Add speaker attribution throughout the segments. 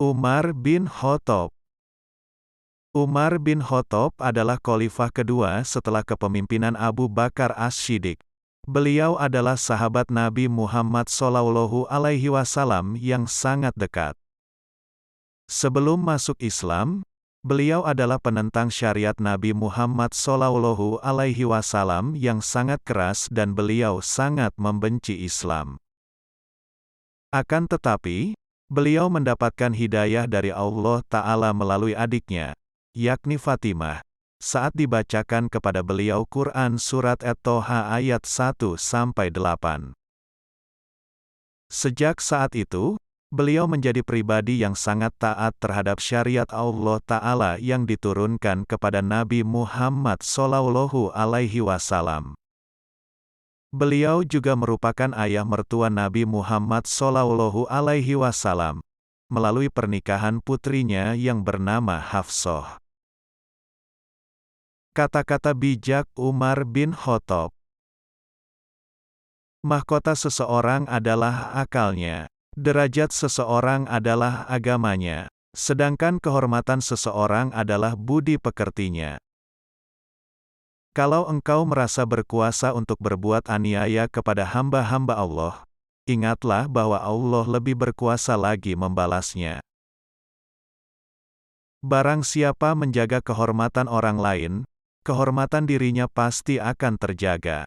Speaker 1: Umar bin Khattab. Umar bin Khattab adalah khalifah kedua setelah kepemimpinan Abu Bakar As-Siddiq. Beliau adalah sahabat Nabi Muhammad SAW yang sangat dekat. Sebelum masuk Islam, beliau adalah penentang syariat Nabi Muhammad SAW yang sangat keras dan beliau sangat membenci Islam. Akan tetapi, beliau mendapatkan hidayah dari Allah Ta'ala melalui adiknya, yakni Fatimah, saat dibacakan kepada beliau Quran Surat At-Toha ayat 1-8. Sejak saat itu, beliau menjadi pribadi yang sangat taat terhadap syariat Allah Ta'ala yang diturunkan kepada Nabi Muhammad SAW. Beliau juga merupakan ayah mertua Nabi Muhammad SAW, melalui pernikahan putrinya yang bernama Hafsah. Kata-kata bijak Umar bin Khattab. Mahkota seseorang adalah akalnya. Derajat seseorang adalah agamanya. Sedangkan kehormatan seseorang adalah budi pekertinya. Kalau engkau merasa berkuasa untuk berbuat aniaya kepada hamba-hamba Allah, ingatlah bahwa Allah lebih berkuasa lagi membalasnya. Barang siapa menjaga kehormatan orang lain, kehormatan dirinya pasti akan terjaga.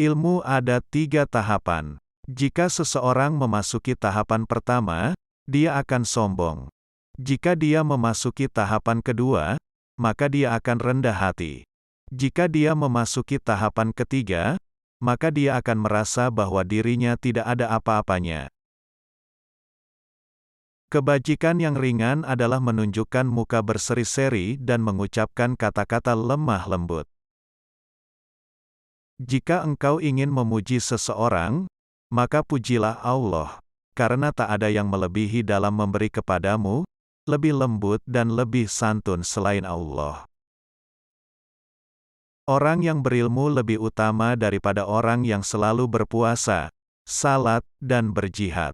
Speaker 1: Ilmu ada 3 tahapan. Jika seseorang memasuki tahapan pertama, dia akan sombong. Jika dia memasuki tahapan kedua, maka dia akan rendah hati. Jika dia memasuki tahapan ketiga, maka dia akan merasa bahwa dirinya tidak ada apa-apanya. Kebajikan yang ringan adalah menunjukkan muka berseri-seri dan mengucapkan kata-kata lemah lembut. Jika engkau ingin memuji seseorang, maka pujilah Allah, karena tak ada yang melebihi dalam memberi kepadamu, lebih lembut dan lebih santun selain Allah. Orang yang berilmu lebih utama daripada orang yang selalu berpuasa, salat, dan berjihad.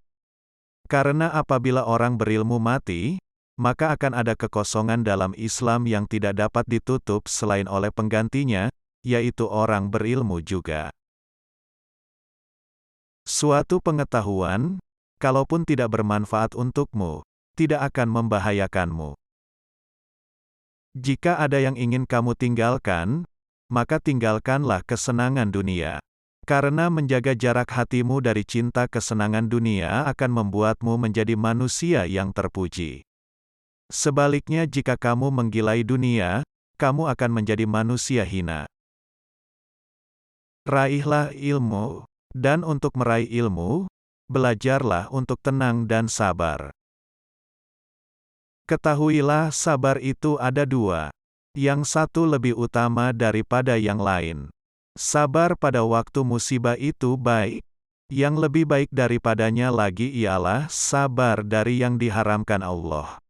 Speaker 1: Karena apabila orang berilmu mati, maka akan ada kekosongan dalam Islam yang tidak dapat ditutup selain oleh penggantinya, yaitu orang berilmu juga. Suatu pengetahuan, kalaupun tidak bermanfaat untukmu, tidak akan membahayakanmu. Jika ada yang ingin kamu tinggalkan, maka tinggalkanlah kesenangan dunia. Karena menjaga jarak hatimu dari cinta kesenangan dunia akan membuatmu menjadi manusia yang terpuji. Sebaliknya jika kamu menggilai dunia, kamu akan menjadi manusia hina. Raihlah ilmu, dan untuk meraih ilmu, belajarlah untuk tenang dan sabar. Ketahuilah sabar itu ada 2. Yang satu lebih utama daripada yang lain. Sabar pada waktu musibah itu baik. Yang lebih baik daripadanya lagi ialah sabar dari yang diharamkan Allah.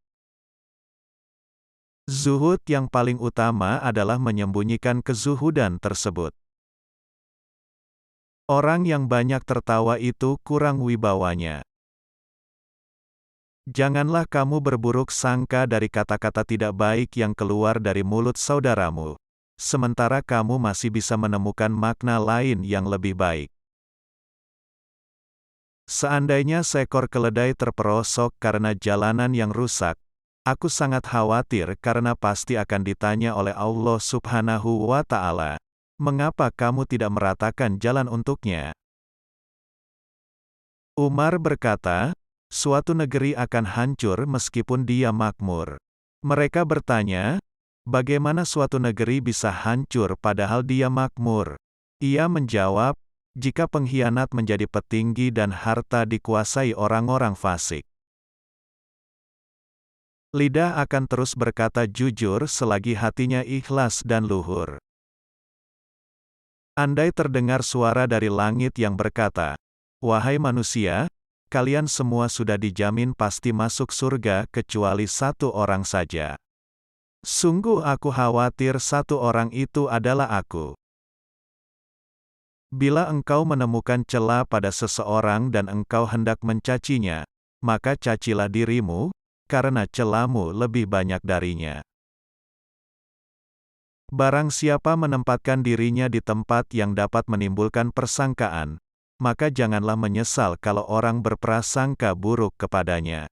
Speaker 1: Zuhud yang paling utama adalah menyembunyikan kezuhudan tersebut. Orang yang banyak tertawa itu kurang wibawanya. Janganlah kamu berburuk sangka dari kata-kata tidak baik yang keluar dari mulut saudaramu, sementara kamu masih bisa menemukan makna lain yang lebih baik. Seandainya seekor keledai terperosok karena jalanan yang rusak, aku sangat khawatir karena pasti akan ditanya oleh Allah Subhanahu wa Ta'ala, mengapa kamu tidak meratakan jalan untuknya? Umar berkata, suatu negeri akan hancur meskipun dia makmur. Mereka bertanya, bagaimana suatu negeri bisa hancur padahal dia makmur? Ia menjawab, jika pengkhianat menjadi petinggi dan harta dikuasai orang-orang fasik. Lidah akan terus berkata jujur selagi hatinya ikhlas dan luhur. Andai terdengar suara dari langit yang berkata, wahai manusia, kalian semua sudah dijamin pasti masuk surga kecuali 1 orang saja. Sungguh aku khawatir 1 orang itu adalah aku. Bila engkau menemukan celah pada seseorang dan engkau hendak mencacinya, maka cacilah dirimu, karena celamu lebih banyak darinya. Barang siapa menempatkan dirinya di tempat yang dapat menimbulkan persangkaan, maka janganlah menyesal kalau orang berprasangka buruk kepadanya.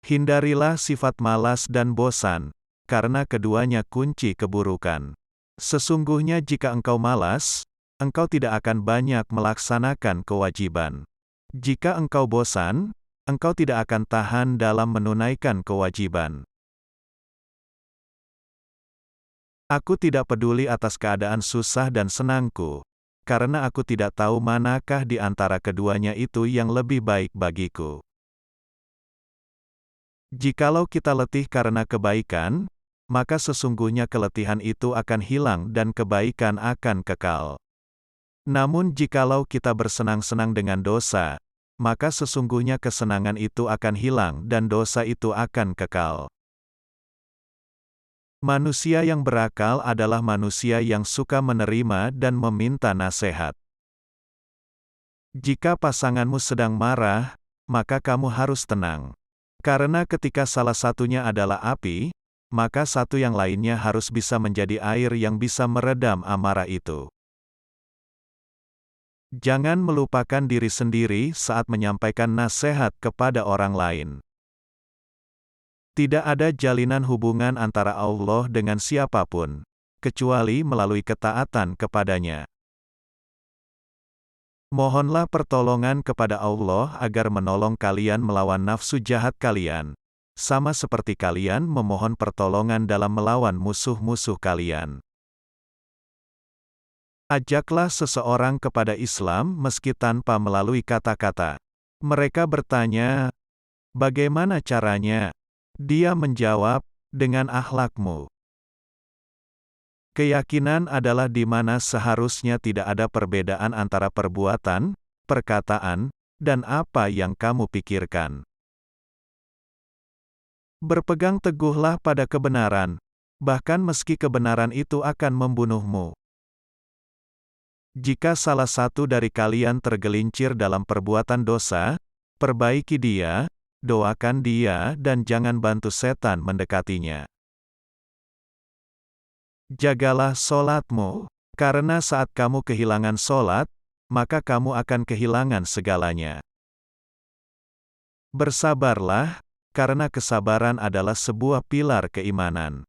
Speaker 1: Hindarilah sifat malas dan bosan, karena keduanya kunci keburukan. Sesungguhnya jika engkau malas, engkau tidak akan banyak melaksanakan kewajiban. Jika engkau bosan, engkau tidak akan tahan dalam menunaikan kewajiban. Aku tidak peduli atas keadaan susah dan senangku, karena aku tidak tahu manakah di antara keduanya itu yang lebih baik bagiku. Jikalau kita letih karena kebaikan, maka sesungguhnya keletihan itu akan hilang dan kebaikan akan kekal. Namun jikalau kita bersenang-senang dengan dosa, maka sesungguhnya kesenangan itu akan hilang dan dosa itu akan kekal. Manusia yang berakal adalah manusia yang suka menerima dan meminta nasihat. Jika pasanganmu sedang marah, maka kamu harus tenang. Karena ketika salah satunya adalah api, maka satu yang lainnya harus bisa menjadi air yang bisa meredam amarah itu. Jangan melupakan diri sendiri saat menyampaikan nasihat kepada orang lain. Tidak ada jalinan hubungan antara Allah dengan siapapun, kecuali melalui ketaatan kepadanya. Mohonlah pertolongan kepada Allah agar menolong kalian melawan nafsu jahat kalian, sama seperti kalian memohon pertolongan dalam melawan musuh-musuh kalian. Ajaklah seseorang kepada Islam meski tanpa melalui kata-kata. Mereka bertanya, bagaimana caranya? Dia menjawab, dengan akhlakmu. Keyakinan adalah di mana seharusnya tidak ada perbedaan antara perbuatan, perkataan, dan apa yang kamu pikirkan. Berpegang teguhlah pada kebenaran, bahkan meski kebenaran itu akan membunuhmu. Jika salah satu dari kalian tergelincir dalam perbuatan dosa, perbaiki dia, doakan dia dan jangan bantu setan mendekatinya. Jagalah solatmu, karena saat kamu kehilangan solat, maka kamu akan kehilangan segalanya. Bersabarlah, karena kesabaran adalah sebuah pilar keimanan.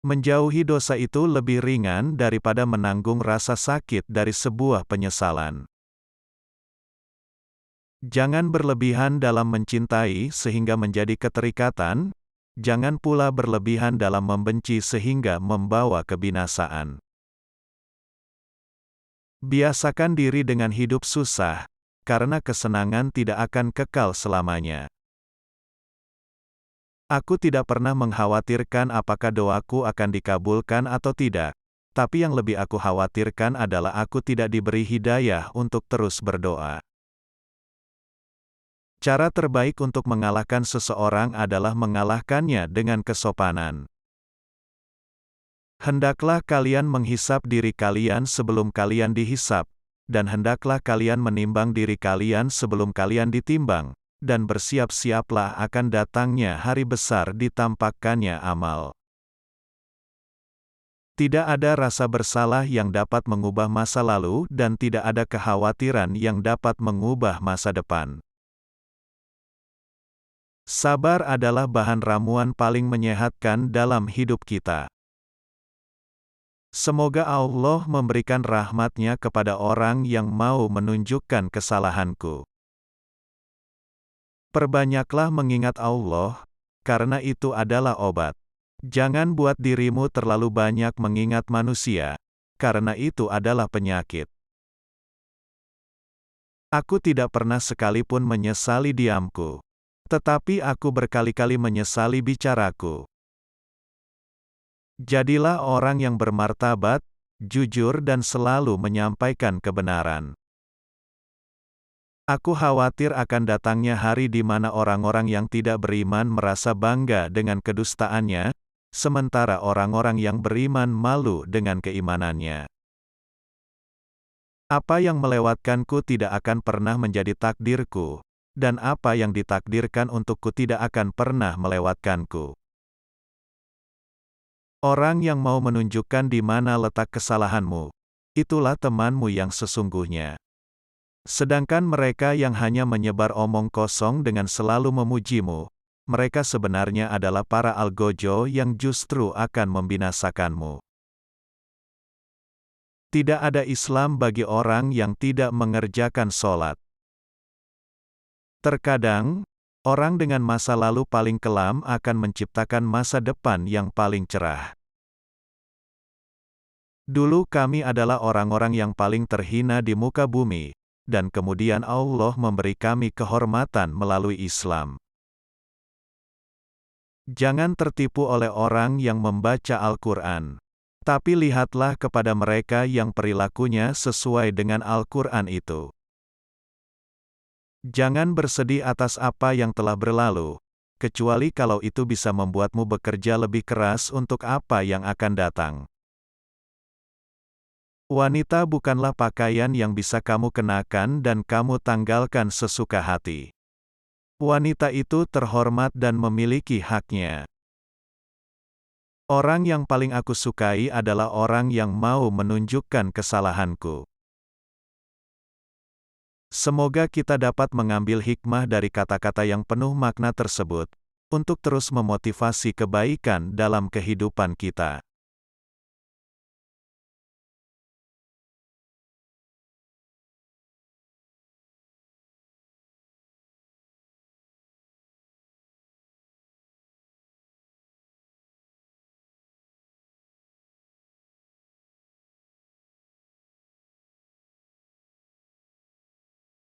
Speaker 1: Menjauhi dosa itu lebih ringan daripada menanggung rasa sakit dari sebuah penyesalan. Jangan berlebihan dalam mencintai sehingga menjadi keterikatan, jangan pula berlebihan dalam membenci sehingga membawa kebinasaan. Biasakan diri dengan hidup susah, karena kesenangan tidak akan kekal selamanya. Aku tidak pernah mengkhawatirkan apakah doaku akan dikabulkan atau tidak, tapi yang lebih aku khawatirkan adalah aku tidak diberi hidayah untuk terus berdoa. Cara terbaik untuk mengalahkan seseorang adalah mengalahkannya dengan kesopanan. Hendaklah kalian menghisap diri kalian sebelum kalian dihisap, dan hendaklah kalian menimbang diri kalian sebelum kalian ditimbang, dan bersiap-siaplah akan datangnya hari besar ditampakkannya amal. Tidak ada rasa bersalah yang dapat mengubah masa lalu dan tidak ada kekhawatiran yang dapat mengubah masa depan. Sabar adalah bahan ramuan paling menyehatkan dalam hidup kita. Semoga Allah memberikan rahmat-Nya kepada orang yang mau menunjukkan kesalahanku. Perbanyaklah mengingat Allah, karena itu adalah obat. Jangan buat dirimu terlalu banyak mengingat manusia, karena itu adalah penyakit. Aku tidak pernah sekalipun menyesali diamku, tetapi aku berkali-kali menyesali bicaraku. Jadilah orang yang bermartabat, jujur dan selalu menyampaikan kebenaran. Aku khawatir akan datangnya hari di mana orang-orang yang tidak beriman merasa bangga dengan kedustaannya, sementara orang-orang yang beriman malu dengan keimanannya. Apa yang melewatkanku tidak akan pernah menjadi takdirku, dan apa yang ditakdirkan untukku tidak akan pernah melewatkanku. Orang yang mau menunjukkan di mana letak kesalahanmu, itulah temanmu yang sesungguhnya. Sedangkan mereka yang hanya menyebar omong kosong dengan selalu memujimu, mereka sebenarnya adalah para algojo yang justru akan membinasakanmu. Tidak ada Islam bagi orang yang tidak mengerjakan sholat. Terkadang, orang dengan masa lalu paling kelam akan menciptakan masa depan yang paling cerah. Dulu kami adalah orang-orang yang paling terhina di muka bumi, dan kemudian Allah memberi kami kehormatan melalui Islam. Jangan tertipu oleh orang yang membaca Al-Quran. Tapi lihatlah kepada mereka yang perilakunya sesuai dengan Al-Quran itu. Jangan bersedih atas apa yang telah berlalu, kecuali kalau itu bisa membuatmu bekerja lebih keras untuk apa yang akan datang. Wanita bukanlah pakaian yang bisa kamu kenakan dan kamu tanggalkan sesuka hati. Wanita itu terhormat dan memiliki haknya. Orang yang paling aku sukai adalah orang yang mau menunjukkan kesalahanku. Semoga kita dapat mengambil hikmah dari kata-kata yang penuh makna tersebut, untuk terus memotivasi kebaikan dalam kehidupan kita.